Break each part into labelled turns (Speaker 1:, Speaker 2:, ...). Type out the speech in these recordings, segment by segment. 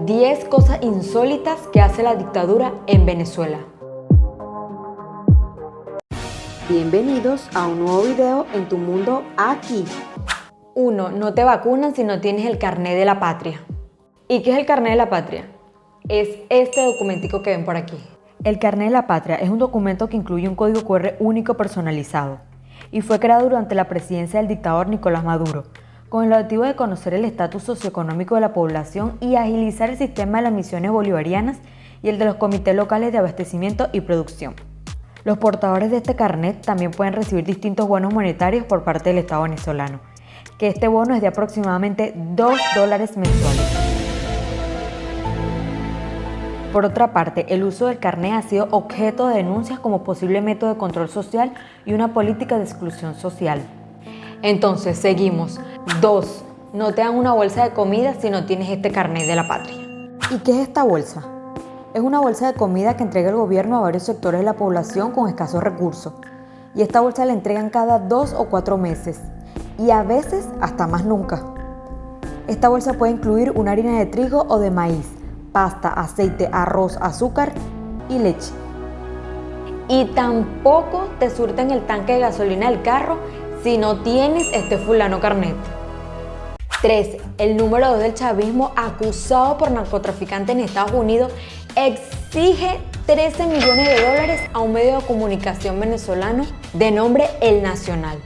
Speaker 1: 10 cosas insólitas que hace la dictadura en Venezuela. Bienvenidos a un nuevo video en tu mundo aquí. 1. No te vacunan si no tienes el carnet de la patria. ¿Y qué es el carnet de la patria? Es este documentico que ven por aquí. El carnet de la patria es un documento que incluye un código QR único personalizado y fue creado durante la presidencia del dictador Nicolás Maduro, con el objetivo de conocer el estatus socioeconómico de la población y agilizar el sistema de las misiones bolivarianas y el de los comités locales de abastecimiento y producción. Los portadores de este carnet también pueden recibir distintos bonos monetarios por parte del Estado venezolano, que este bono es de aproximadamente $2 mensuales. Por otra parte, el uso del carnet ha sido objeto de denuncias como posible método de control social y una política de exclusión social. Entonces, seguimos. 2. No te dan una bolsa de comida si no tienes este carnet de la patria. ¿Y qué es esta bolsa? Es una bolsa de comida que entrega el gobierno a varios sectores de la población con escasos recursos. Y esta bolsa la entregan cada 2 o 4 meses. Y a veces hasta más nunca. Esta bolsa puede incluir una harina de trigo o de maíz, pasta, aceite, arroz, azúcar y leche. Y tampoco te surten el tanque de gasolina del carro si no tienes este fulano carnet. 3. El número 2 del chavismo, acusado por narcotraficante en Estados Unidos, exige $13 millones a un medio de comunicación venezolano de nombre El Nacional.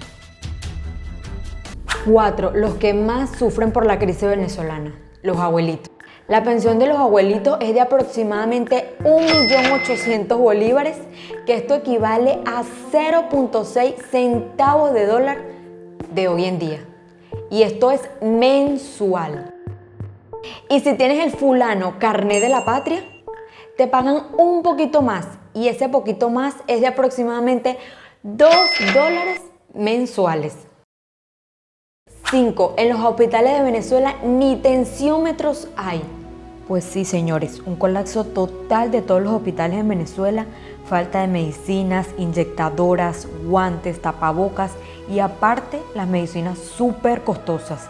Speaker 1: 4. Los que más sufren por la crisis venezolana, los abuelitos. La pensión de los abuelitos es de aproximadamente 1.800.000 bolívares, que esto equivale a 0.6 centavos de dólar de hoy en día. Y esto es mensual. Y si tienes el fulano carnet de la patria, te pagan un poquito más. Y ese poquito más es de aproximadamente $2 mensuales. 5. En los hospitales de Venezuela ni tensiómetros hay. Pues sí, señores, un colapso total de todos los hospitales en Venezuela, falta de medicinas, inyectadoras, guantes, tapabocas y aparte las medicinas súper costosas.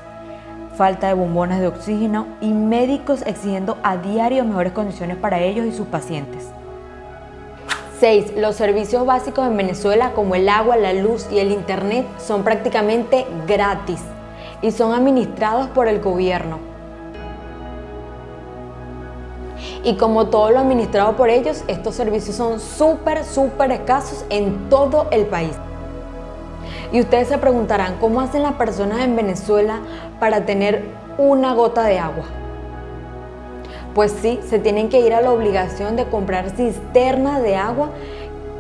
Speaker 1: Falta de bombonas de oxígeno y médicos exigiendo a diario mejores condiciones para ellos y sus pacientes. 6. Los servicios básicos en Venezuela como el agua, la luz y el internet son prácticamente gratis y son administrados por el gobierno. Y como todo lo administrado por ellos, estos servicios son súper escasos en todo el país. Y ustedes se preguntarán, ¿cómo hacen las personas en Venezuela para tener una gota de agua? Pues sí, se tienen que ir a la obligación de comprar cisternas de agua,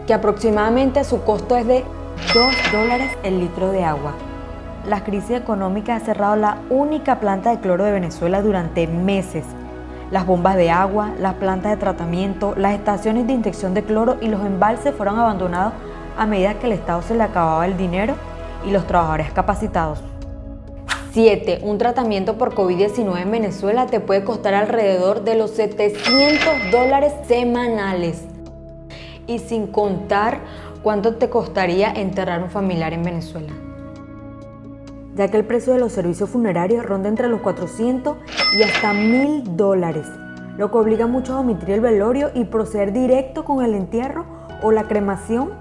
Speaker 1: que aproximadamente su costo es de $2 el litro de agua. La crisis económica ha cerrado la única planta de cloro de Venezuela durante meses. Las bombas de agua, las plantas de tratamiento, las estaciones de inyección de cloro y los embalses fueron abandonados a medida que el Estado se le acababa el dinero y los trabajadores capacitados. 7. Un tratamiento por COVID-19 en Venezuela te puede costar alrededor de los $700 semanales. Y sin contar cuánto te costaría enterrar un familiar en Venezuela, ya que el precio de los servicios funerarios ronda entre los $400 y hasta $1.000, lo que obliga a muchos a omitir el velorio y proceder directo con el entierro o la cremación,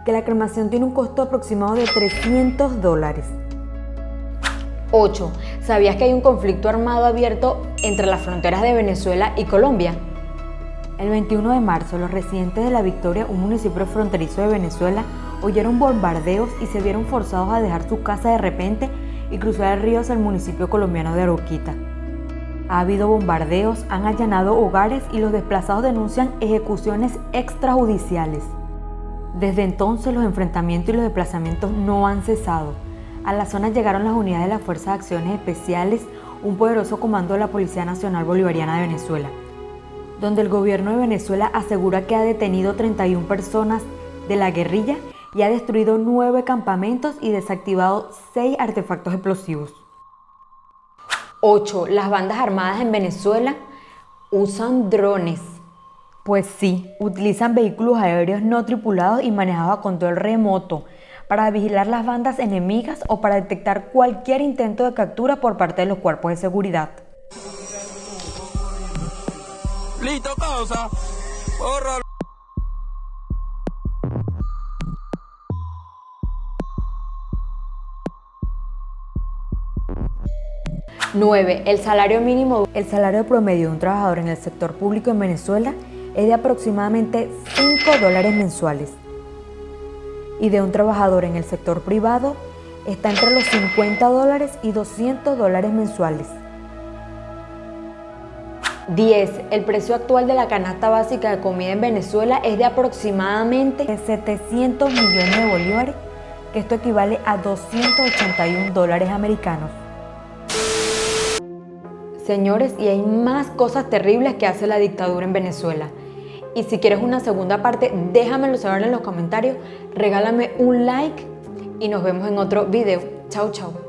Speaker 1: que la cremación tiene un costo aproximado de $300. 8. ¿Sabías que hay un conflicto armado abierto entre las fronteras de Venezuela y Colombia? El 21 de marzo, los residentes de La Victoria, un municipio fronterizo de Venezuela, oyeron bombardeos y se vieron forzados a dejar su casa de repente y cruzar el río hacia el municipio colombiano de Arauquita. Ha habido bombardeos, han allanado hogares y los desplazados denuncian ejecuciones extrajudiciales. Desde entonces los enfrentamientos y los desplazamientos no han cesado. A la zona llegaron las unidades de las Fuerzas de Acciones Especiales, un poderoso comando de la Policía Nacional Bolivariana de Venezuela, donde el gobierno de Venezuela asegura que ha detenido 31 personas de la guerrilla y ha destruido 9 campamentos y desactivado 6 artefactos explosivos. 8. Las bandas armadas en Venezuela usan drones. Pues sí, utilizan vehículos aéreos no tripulados y manejados a control remoto para vigilar las bandas enemigas o para detectar cualquier intento de captura por parte de los cuerpos de seguridad.
Speaker 2: Listo, causa. Borra.
Speaker 1: 9. El salario mínimo. El salario promedio de un trabajador en el sector público en Venezuela es de aproximadamente $5 mensuales. Y de un trabajador en el sector privado está entre los $50 y $200 mensuales. 10. El precio actual de la canasta básica de comida en Venezuela es de aproximadamente 700 millones de bolívares, que esto equivale a $281 americanos. Señores, y hay más cosas terribles que hace la dictadura en Venezuela. Y si quieres una segunda parte, déjamelo saber en los comentarios, regálame un like y nos vemos en otro video. Chau, chau.